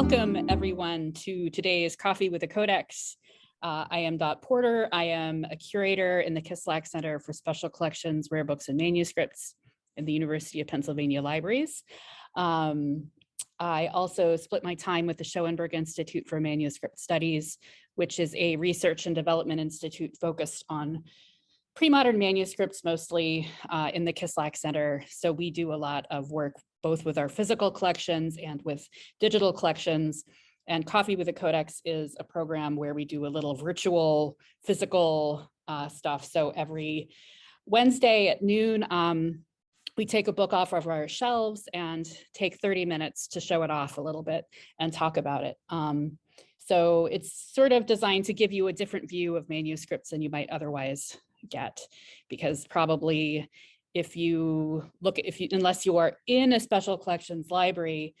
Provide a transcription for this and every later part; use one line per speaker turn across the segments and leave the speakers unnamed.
Welcome everyone to today's Coffee with a Codex. I am Dot Porter. I am a curator in the Kislak Center for Special Collections, Rare Books and Manuscripts in the University of Pennsylvania Libraries. I also split my time with the Schoenberg Institute for Manuscript Studies, which is a research and development institute focused on pre-modern manuscripts, mostly in the Kislak Center. So we do a lot of work both with our physical collections and with digital collections. And Coffee with a Codex is a program where we do a little virtual physical stuff. So every Wednesday at noon, we take a book off of our shelves and take 30 minutes to show it off a little bit and talk about it. So it's sort of designed to give you a different view of manuscripts than you might otherwise get, because probably if you look at, unless you are in a special collections library,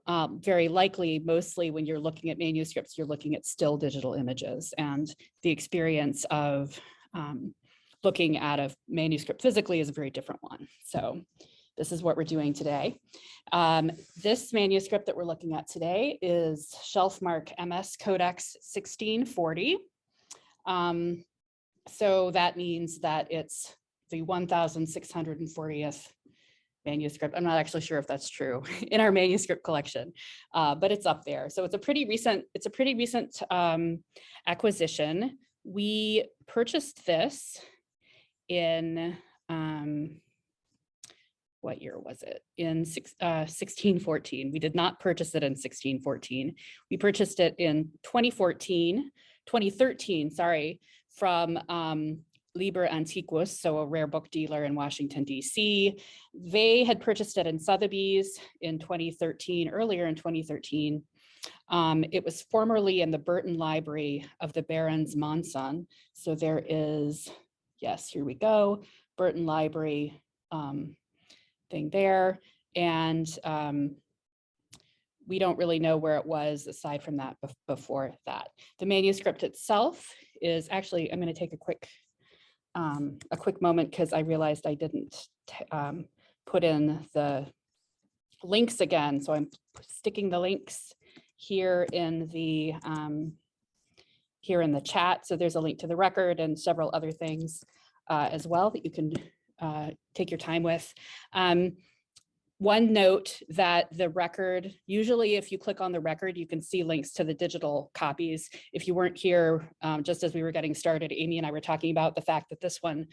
very likely, mostly when you're looking at manuscripts, you're looking at still digital images, and the experience of looking at a manuscript physically is a very different one. So this is what we're doing today. This manuscript that we're looking at today is Shelfmark MS Codex 1640. So that means that it's the 1640th manuscript. I'm not actually sure if that's true in our manuscript collection, but it's up there. So it's a pretty recent acquisition. We purchased this in, what year was it? In 1614. We did not purchase it in 1614. We purchased it in 2013, sorry, from Liber Antiquus, so a rare book dealer in Washington, D.C. They had purchased it in Sotheby's in 2013, earlier in 2013. It was formerly in the Burton Library of the Barons Monson. So there is, yes, here we go, Burton Library thing there. And we don't really know where it was aside from that before that. The manuscript itself is actually, I'm going to take a quick moment because I realized I didn't put in the links again. So I'm sticking the links here in the chat. So there's a link to the record and several other things as well that you can take your time with. One note that the record, usually if you click on the record, you can see links to the digital copies. If you weren't here, just as we were getting started, Amy and I were talking about the fact that this one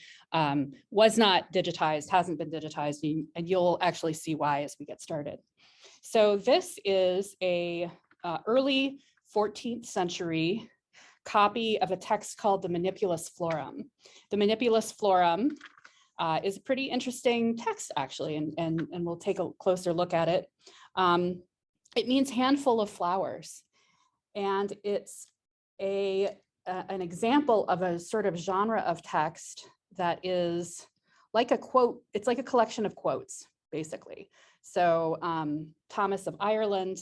was not digitized, hasn't been digitized, and you'll actually see why as we get started. So this is a early 14th century copy of a text called the Manipulus florum. The Manipulus florum is a pretty interesting text, actually, and we'll take a closer look at it. It means handful of flowers, and it's an example of a sort of genre of text that is like a quote. It's like a collection of quotes, basically. So Thomas of Ireland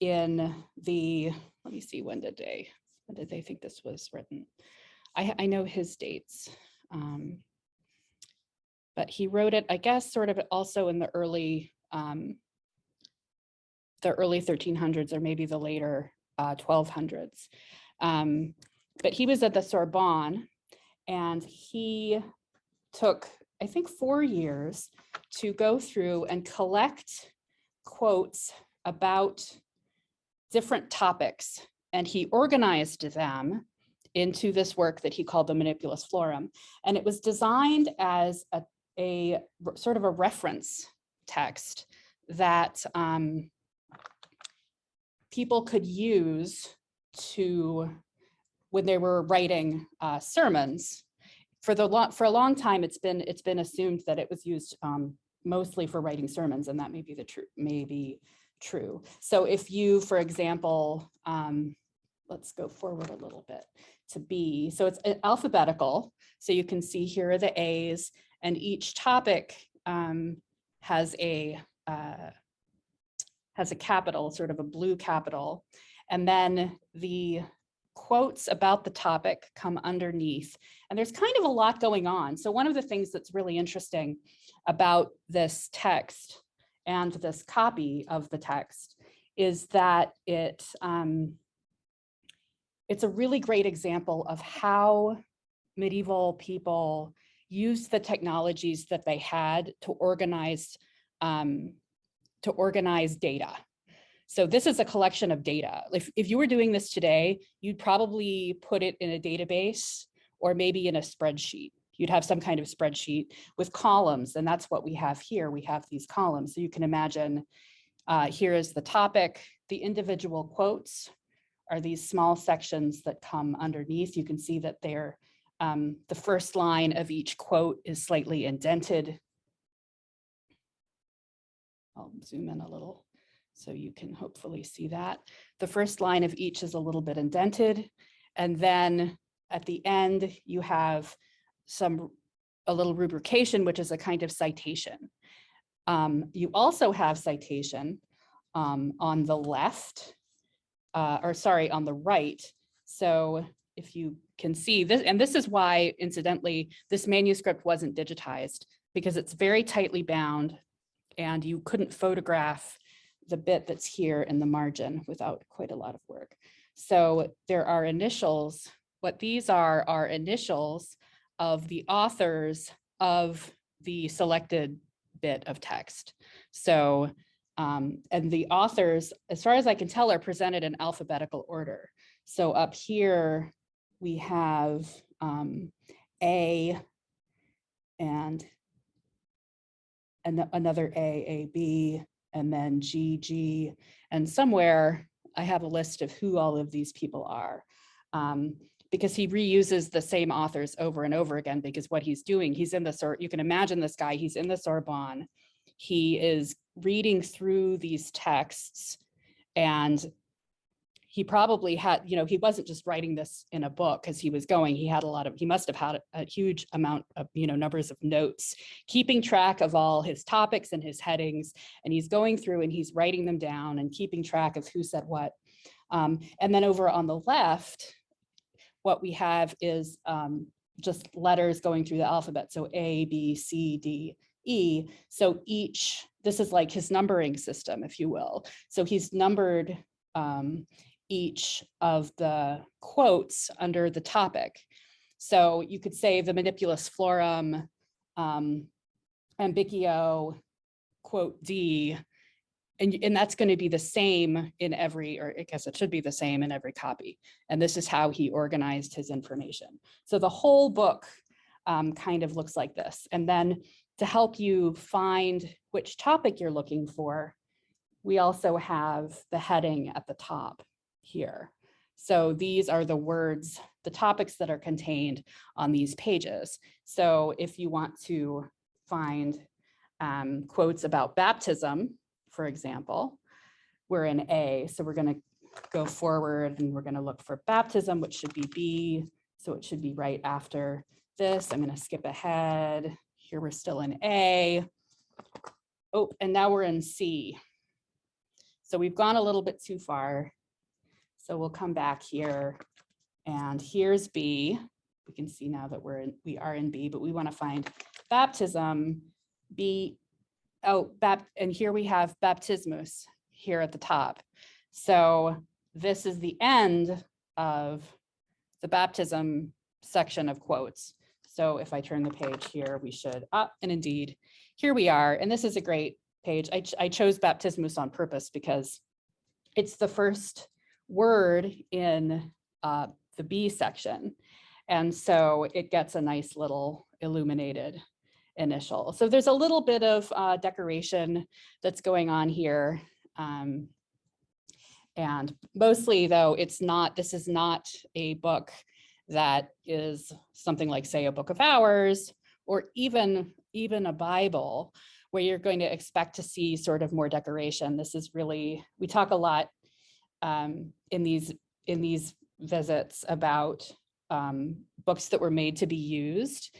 in the, let me see, when did they think this was written? I know his dates. But he wrote it, I guess, sort of also in the early 1300s or maybe the later 1200s. But he was at the Sorbonne, and he took, I think, 4 years to go through and collect quotes about different topics, and he organized them into this work that he called the Manipulus florum. And it was designed as a sort of a reference text that people could use to, when they were writing sermons. For a long time, it's been assumed that it was used mostly for writing sermons, and that may be true. So if you, for example, let's go forward a little bit to B. So it's alphabetical. So you can see here are the A's, and each topic has a capital, sort of a blue capital. And then the quotes about the topic come underneath. And there's kind of a lot going on. So one of the things that's really interesting about this text and this copy of the text is that it's a really great example of how medieval people used the technologies that they had to organize data. So this is a collection of data. If you were doing this today, you'd probably put it in a database or maybe in a spreadsheet. You'd have some kind of spreadsheet with columns, and that's what we have here. We have these columns. So you can imagine here is the topic. The individual quotes are these small sections that come underneath. You can see that they're the first line of each quote is slightly indented. I'll zoom in a little so you can hopefully see that. The first line of each is a little bit indented. And then at the end, you have a little rubrication, which is a kind of citation. You also have citation on the left, on the right. So if you can see this, and this is why, incidentally, this manuscript wasn't digitized, because it's very tightly bound and you couldn't photograph the bit that's here in the margin without quite a lot of work. So there are initials. What these are initials of the authors of the selected bit of text. So, and the authors, as far as I can tell, are presented in alphabetical order. So up here, we have A and another A, B, and then G, G. And somewhere I have a list of who all of these people are. Because he reuses the same authors over and over again, because what he's doing, he's in the you can imagine this guy, he's in the Sorbonne. He is reading through these texts, and he probably had, he wasn't just writing this in a book because he was going, he must have had a huge amount of, numbers of notes, keeping track of all his topics and his headings. And he's going through and he's writing them down and keeping track of who said what. And then over on the left, what we have is just letters going through the alphabet. So A, B, C, D, E. So this is like his numbering system, if you will. So he's numbered each of the quotes under the topic. So you could say the Manipulus florum, ambicio, quote D, and that's going to be the same in every, or I guess it should be the same in every copy. And this is how he organized his information. So the whole book kind of looks like this. And then to help you find which topic you're looking for, we also have the heading at the top here. So these are the words, the topics that are contained on these pages. So if you want to find quotes about baptism, for example, we're in A. So we're going to go forward and we're going to look for baptism, which should be B. So it should be right after this. I'm going to skip ahead. Here we're still in A. Oh, and now we're in C. So we've gone a little bit too far. So we'll come back here, and here's B. We can see now that we are in B, but we want to find baptism, B. Oh, and here we have baptismus here at the top. So this is the end of the baptism section of quotes. So if I turn the page here, we should, and indeed, here we are. And this is a great page. I chose baptismus on purpose because it's the first word in the B section. And so it gets a nice little illuminated initial. So there's a little bit of decoration that's going on here. And mostly though, this is not a book that is something like, say, a Book of Hours, or even a Bible, where you're going to expect to see sort of more decoration. This is really, we talk a lot in these visits about books that were made to be used.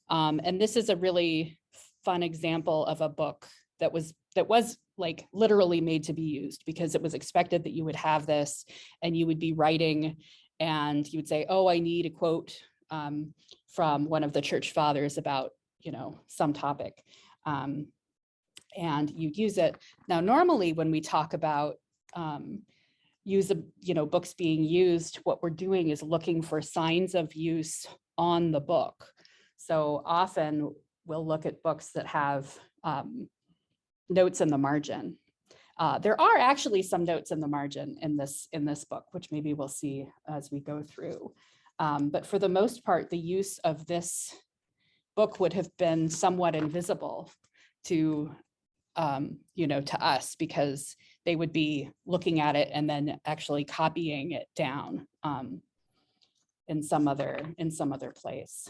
And this is a really fun example of a book that was like literally made to be used, because it was expected that you would have this and you would be writing and you would say, oh, I need a quote from one of the church fathers about, some topic. And you'd use it. Now, normally when we talk about books being used, what we're doing is looking for signs of use on the book. So often we'll look at books that have notes in the margin. There are actually some notes in the margin in this book, which maybe we'll see as we go through. But for the most part, the use of this book would have been somewhat invisible to to us, because they would be looking at it and then actually copying it down in some other place.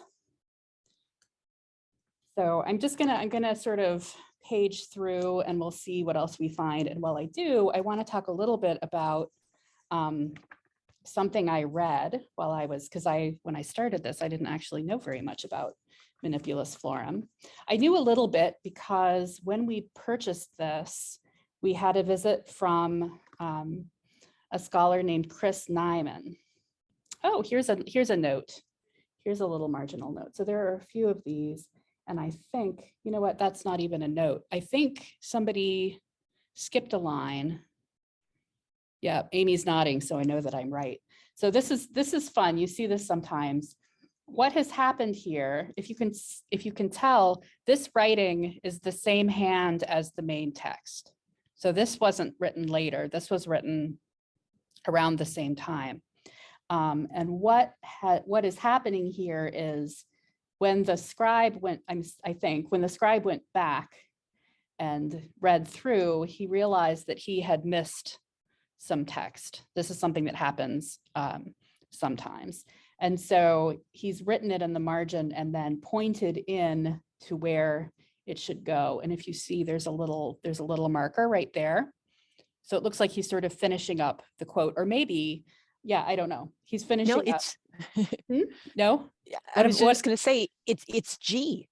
So I'm gonna sort of page through and we'll see what else we find. And while I do, I want to talk a little bit about something I read while I was, when I started this, I didn't actually know very much about Manipulus florum. I knew a little bit because when we purchased this, we had a visit from a scholar named Chris Nyman. Oh, here's a note. Here's a little marginal note. So there are a few of these. And I think, you know what, that's not even a note. I think somebody skipped a line. Yeah, Amy's nodding, so I know that I'm right. So this is fun. You see this sometimes. What has happened here, if you can tell, this writing is the same hand as the main text. So this wasn't written later. This was written around the same time. And what is happening here is when the scribe went, when the scribe went back and read through, he realized that he had missed some text. This is something that happens sometimes. And so he's written it in the margin and then pointed in to where it should go. And if you see, there's a little marker right there. So it looks like he's sort of finishing up the quote, or maybe, yeah, I don't know. He's finishing up. No?
I was just going to say it's G.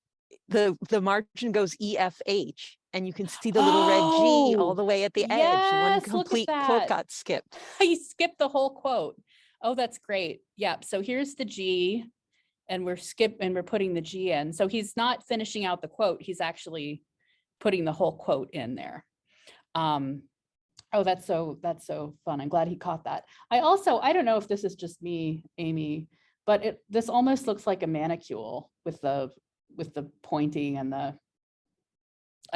The margin goes EFH, and you can see the little red G all the way at the edge. One complete quote got skipped.
He skipped the whole quote. Oh, that's great. Yep. So here's the G, and we're putting the G in. So he's not finishing out the quote. He's actually putting the whole quote in there. Oh, that's so fun. I'm glad he caught that. I don't know if this is just me, Amy, but this almost looks like a manicule with the pointing and I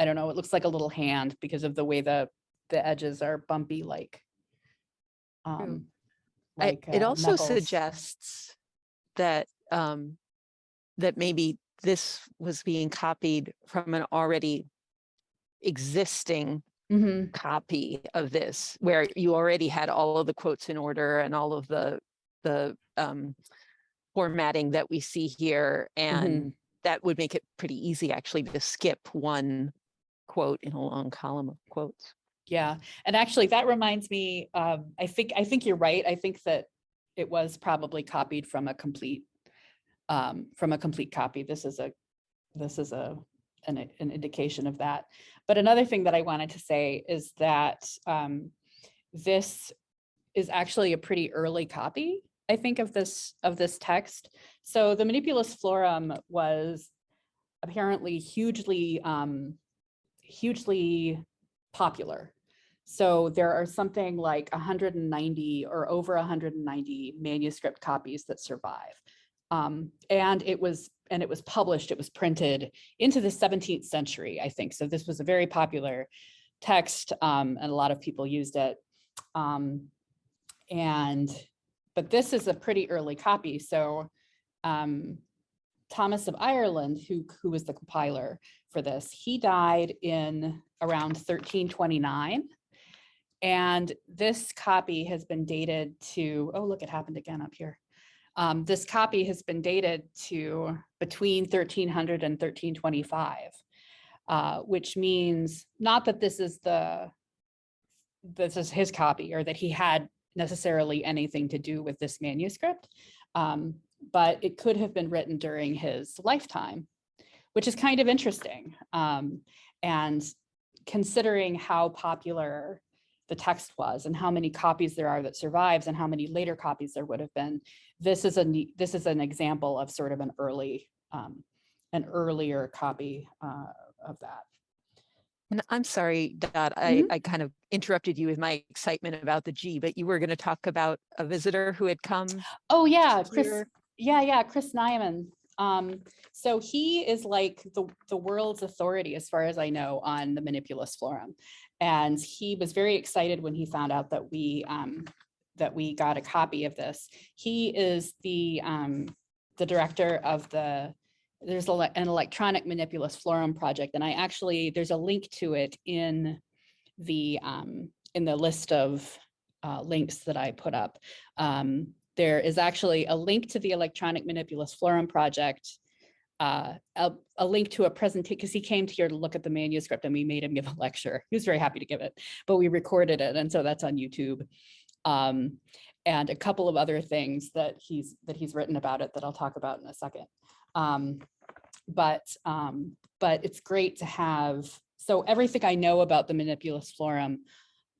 don't know, it looks like a little hand because of the way the edges are bumpy, like
it also
knuckles.
suggests that that maybe this was being copied from an already existing copy of this, where you already had all of the quotes in order and all of the formatting that we see here, and that would make it pretty easy actually to skip one quote in a long column of quotes.
Yeah, and actually that reminds me, I think you're right. I think that it was probably copied from a complete copy. This is an indication of that. But another thing that I wanted to say is that this is actually a pretty early copy, I think, of this text. So the Manipulus florum was apparently hugely popular. So there are something like 190 or over 190 manuscript copies that survive. And it was published, it was printed into the 17th century, I think. So this was a very popular text, and a lot of people used it. But this is a pretty early copy. So Thomas of Ireland, who was the compiler for this, he died in around 1329. And this copy has been dated to, oh, look, it happened again up here. This copy has been dated to between 1300 and 1325, which means not that this is his copy or that he had necessarily anything to do with this manuscript, but it could have been written during his lifetime, which is kind of interesting. And considering how popular the text was and how many copies there are that survives and how many later copies there would have been, this is an example of sort of an earlier copy of that.
And I'm sorry, Dot, I kind of interrupted you with my excitement about the G, but you were going to talk about a visitor who had come.
Oh yeah, Chris.
here.
Yeah, Chris Nyman. So he is like the world's authority, as far as I know, on the Manipulus florum. And he was very excited when he found out that we got a copy of this. He is the director of there's an electronic Manipulus florum project, and there's a link to it in the list of links that I put up. There is actually a link to the electronic Manipulus florum project, a link to a presentation, because he came here to look at the manuscript and we made him give a lecture. He was very happy to give it, but we recorded it, and so that's on YouTube. And a couple of other things that he's written about it that I'll talk about in a second. But it's great to have. So everything I know about the Manipulus florum,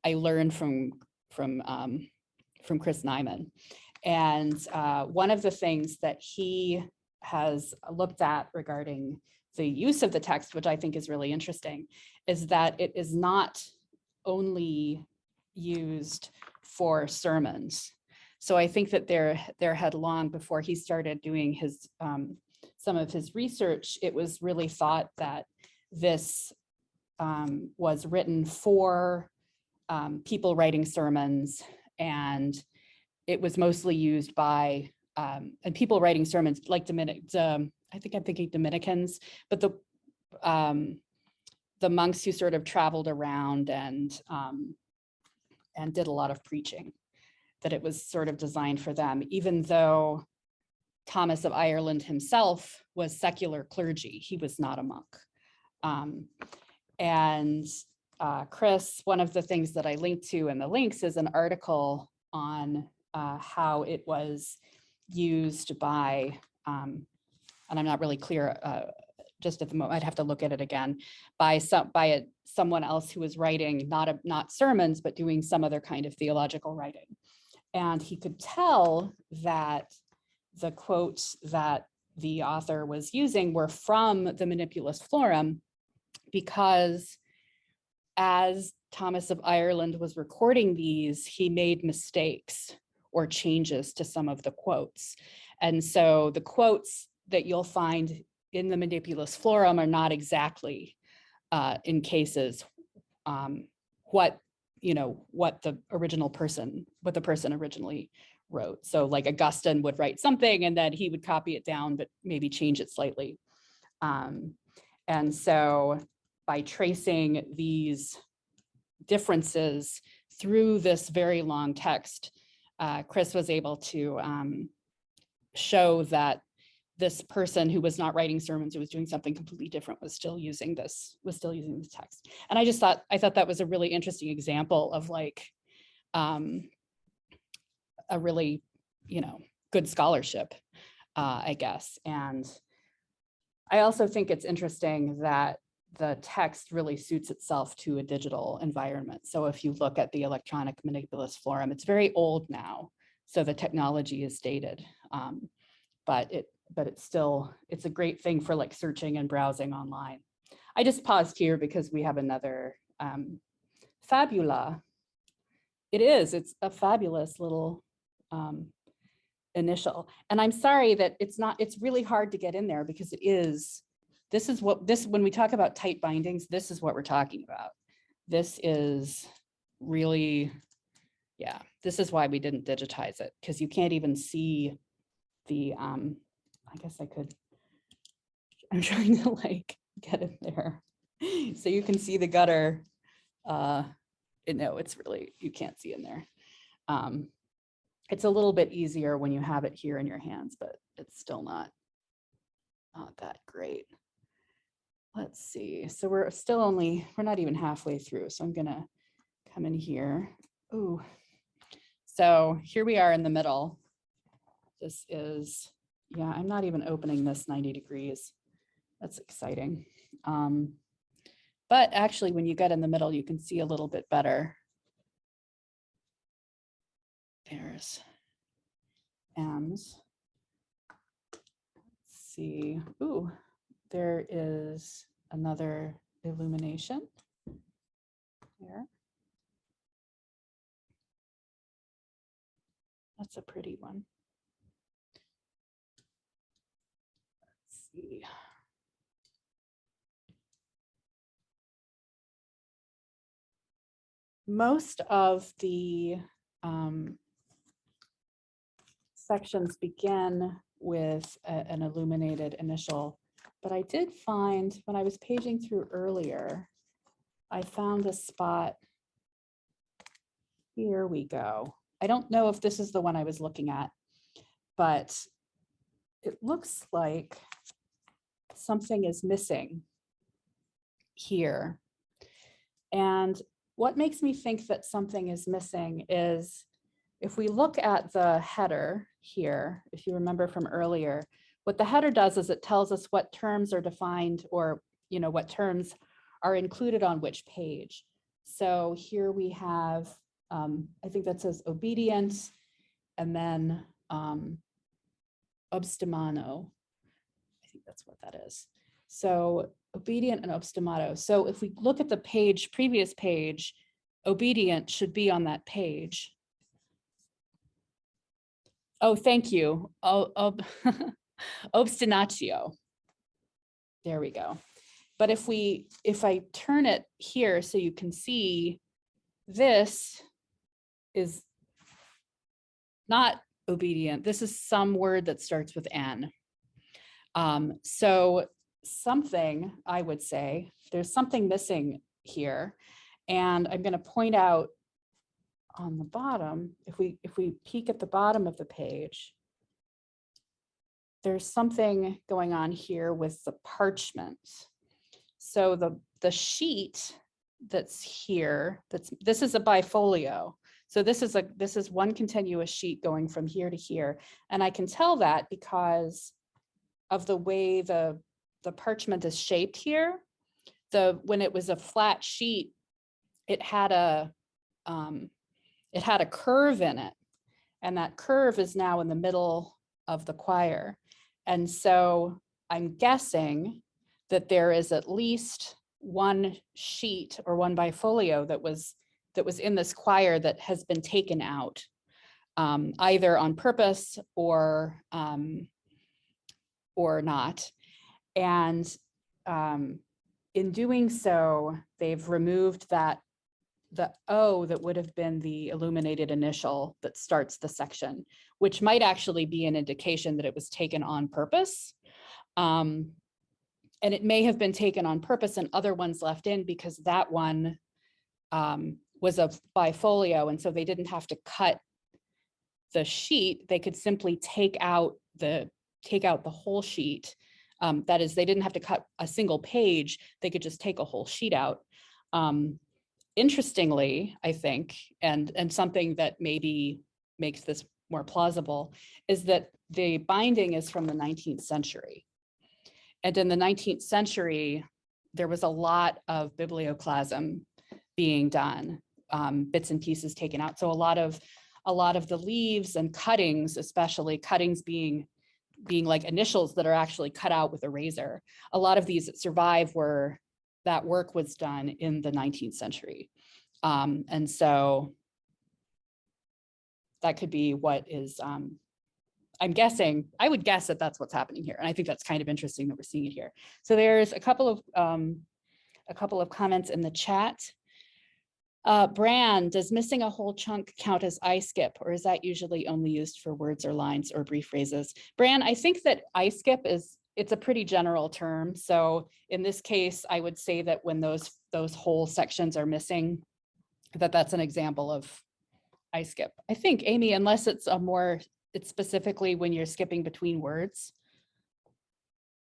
I learned from Chris Nyman. And one of the things that he has looked at regarding the use of the text, which I think is really interesting, is that it is not only used for sermons. So I think that there had long before he started doing his some of his research, it was really thought that this was written for people writing sermons, and it was mostly used by and people writing sermons like I think I'm thinking Dominicans, but the monks who sort of traveled around and did a lot of preaching, that it was sort of designed for them, even though Thomas of Ireland himself was secular clergy. He was not a monk. Chris, one of the things that I linked to in the links is an article on how it was used by, and I'm not really clear just at the moment, I'd have to look at it again, by someone else who was writing not sermons, but doing some other kind of theological writing. And he could tell that the quotes that the author was using were from the Manipulus florum, because as Thomas of Ireland was recording these, he made mistakes or changes to some of the quotes. And so the quotes that you'll find in the Manipulus florum are not exactly in cases what the person originally wrote. So like Augustine would write something and then he would copy it down, but maybe change it slightly. And so by tracing these differences through this very long text, Chris was able to show that this person who was not writing sermons, who was doing something completely different, was still using this text. And I thought that was a really interesting example of like a really, good scholarship, I guess. And I also think it's interesting that the text really suits itself to a digital environment. So if you look at the electronic Manipulus florum, it's very old now, so the technology is dated, but it's a great thing for like searching and browsing online. I just paused here because we have another fabula. It's a fabulous little initial. And I'm sorry that it's really hard to get in there, because when we talk about tight bindings, this is what we're talking about. This is really, this is why we didn't digitize it, because you can't even see the, I guess I'm trying to like get in there. So you can see the gutter. It's really, you can't see in there. It's a little bit easier when you have it here in your hands, but it's still not that great. Let's see. So we're not even halfway through. So I'm gonna come in here. Ooh. So here we are in the middle. This is, I'm not even opening this 90 degrees. That's exciting. But actually, when you get in the middle, you can see a little bit better. There's M's. Let's see. Ooh, there is another illumination here. That's a pretty one. Let's see. Most of the sections begin with an illuminated initial, but I did find when I was paging through earlier, I found a spot. Here we go. I don't know if this is the one I was looking at, but it looks like something is missing here. And what makes me think that something is missing is if we look at the header here, if you remember from earlier, what the header does is it tells us what terms are defined, or what terms are included on which page. So here we have, I think that says obedient, and then obstimano. I think that's what that is. So obedient and obstimato. So if we look at the page, previous page, obedient should be on that page. Oh, thank you. Obstinatio. There we go. But if I turn it here so you can see, this is not obedient. This is some word that starts with N. So something, I would say, there's something missing here. And I'm going to point out on the bottom, if we peek at the bottom of the page, there's something going on here with the parchment. So the sheet that's here, this is a bifolio. So this is one continuous sheet going from here to here. And I can tell that because of the way the parchment is shaped here. When it was a flat sheet, it had a curve in it, and that curve is now in the middle of the quire. And so I'm guessing that there is at least one sheet or one bifolio that was in this quire that has been taken out, either on purpose or not. And in doing so, they've removed the O that would have been the illuminated initial that starts the section, which might actually be an indication that it was taken on purpose. And it may have been taken on purpose and other ones left in because that one was a bifolio. And so they didn't have to cut the sheet. They could simply take out the whole sheet. That is, they didn't have to cut a single page. They could just take a whole sheet out. Interestingly, I think, and something that maybe makes this more plausible, is that the binding is from the 19th century. And in the 19th century, there was a lot of biblioclasm being done, bits and pieces taken out. So a lot of the leaves and cuttings, especially cuttings being like initials that are actually cut out with a razor. A lot of these that survive that work was done in the 19th century. And so that could be what is, I'm guessing, I would guess that that's what's happening here. And I think that's kind of interesting that we're seeing it here. So there's a couple of comments in the chat. Bran, does missing a whole chunk count as I skip, or is that usually only used for words or lines or brief phrases? Bran, I think that I skip it's a pretty general term. So in this case, I would say that when those whole sections are missing, that's an example of I skip. I think, Amy, unless it's it's specifically when you're skipping between words.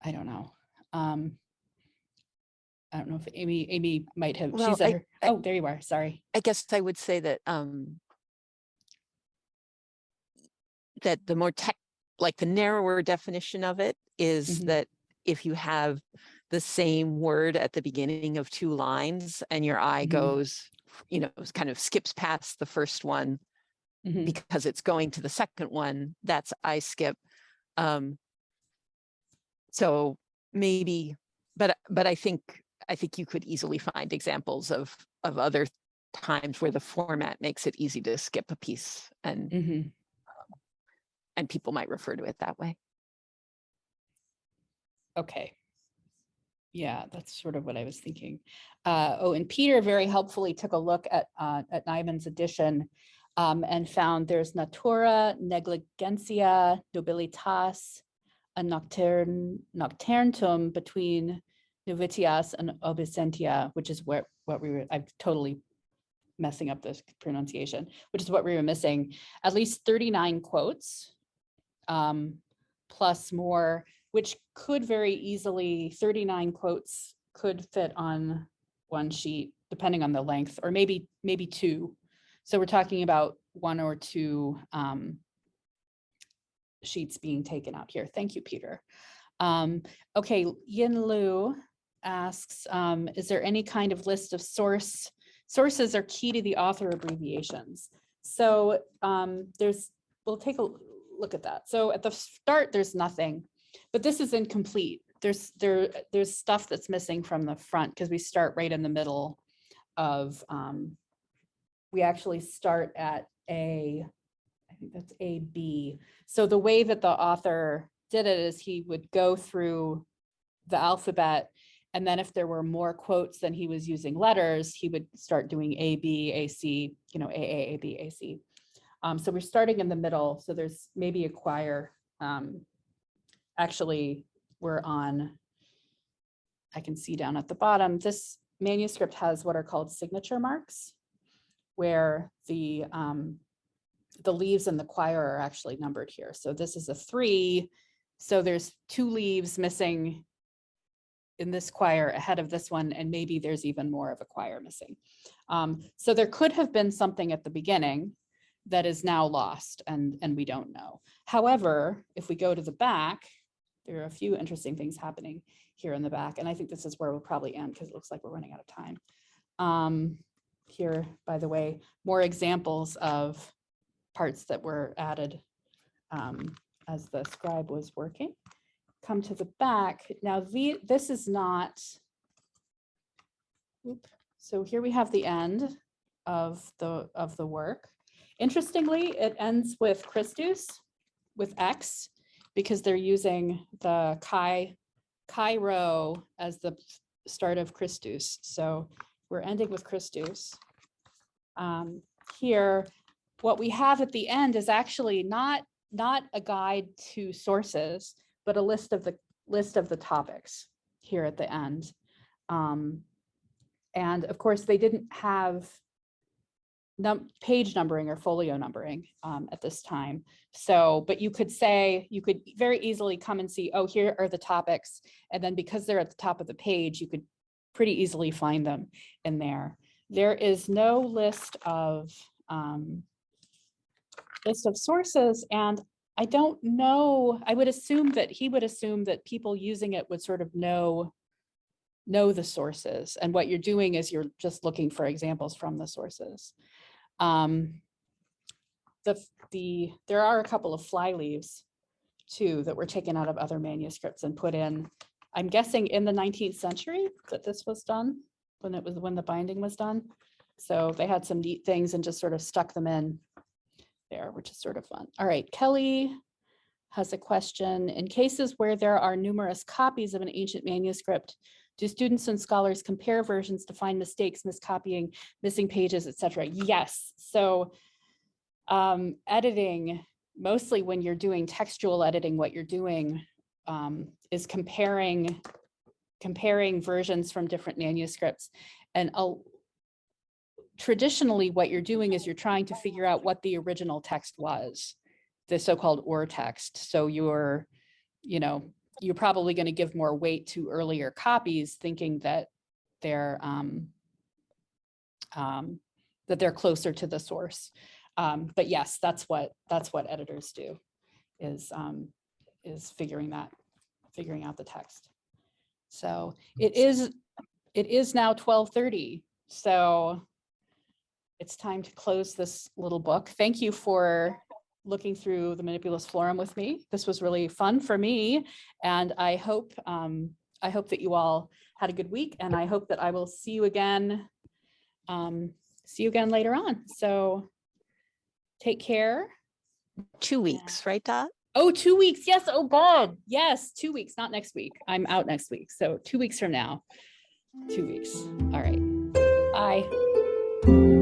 I don't know. I don't know if Amy might have,
Well,
oh, there you are, sorry.
I guess I would say that that the more the narrower definition of it is that if you have the same word at the beginning of two lines and your eye goes, kind of skips past the first one because it's going to the second one, that's I skip. So maybe, but I think you could easily find examples of other times where the format makes it easy to skip a piece and and people might refer to it that way.
Okay. Yeah, that's sort of what I was thinking. Oh, and Peter very helpfully took a look at Nyman's edition and found there's natura, negligentia, nobilitas, a nocturnum between novitias and obesentia, which is what we were, I'm totally messing up this pronunciation, which is what we were missing. At least 39 quotes, plus more, which could very easily, 39 quotes could fit on one sheet, depending on the length, or maybe two. So we're talking about one or two sheets being taken out here. Thank you, Peter. Okay, Yin Lu asks, is there any kind of list of sources are key to the author abbreviations? So we'll take a look at that. So at the start, there's nothing, but this is incomplete. There's stuff that's missing from the front because we start right in the middle of, we actually start at I think that's AB. So the way that the author did it is he would go through the alphabet, and then if there were more quotes than he was using letters, he would start doing A, B, A, C, you know, A, B, A, C. So we're starting in the middle. So there's maybe a quire. Actually, we're on, I can see down at the bottom, this manuscript has what are called signature marks, where the leaves in the quire are actually numbered here. So this is a 3. So there's 2 leaves missing in this quire ahead of this one, and maybe there's even more of a quire missing. So there could have been something at the beginning that is now lost, and we don't know. However, if we go to the back, there are a few interesting things happening here in the back, and I think this is where we'll probably end because it looks like we're running out of time. Here, by the way, more examples of parts that were added as the scribe was working. Come to the back. Now, this is not, so here we have the end of the work. Interestingly, it ends with Christus, with X, because they're using the Chi-Rho as the start of Christus. So we're ending with Christus. Here, what we have at the end is actually not a guide to sources, but a list of the topics here at the end. And of course, they didn't have page numbering or folio numbering at this time. So, but you could very easily come and see, oh, here are the topics. And then because they're at the top of the page, you could pretty easily find them in there. There is no list of sources, and I don't know, I would assume that he would assume that people using it would sort of know the sources, and what you're doing is you're just looking for examples from the sources. There are a couple of fly leaves too that were taken out of other manuscripts and put in, I'm guessing in the 19th century that this was done, when the binding was done. So they had some neat things and just sort of stuck them in there, which is sort of fun. All right, Kelly has a question. In cases where there are numerous copies of an ancient manuscript, do students and scholars compare versions to find mistakes, miscopying, missing pages, etc.? Yes. So editing, mostly when you're doing textual editing, what you're doing is comparing versions from different manuscripts. And traditionally, what you're doing is you're trying to figure out what the original text was, the so-called ur text. So you're probably going to give more weight to earlier copies, thinking that they're closer to the source. But yes, that's what editors do, is figuring out the text. So it is now 12:30. So it's time to close this little book. Thank you for looking through the Manipulus Florum with me. This was really fun for me, and I hope that you all had a good week, and I hope that I will see you again later on. So take care,
2 weeks, right, Dot?
Oh, 2 weeks. Yes. Oh God. Yes. 2 weeks, not next week. I'm out next week. So 2 weeks from now, 2 weeks. All right. Bye.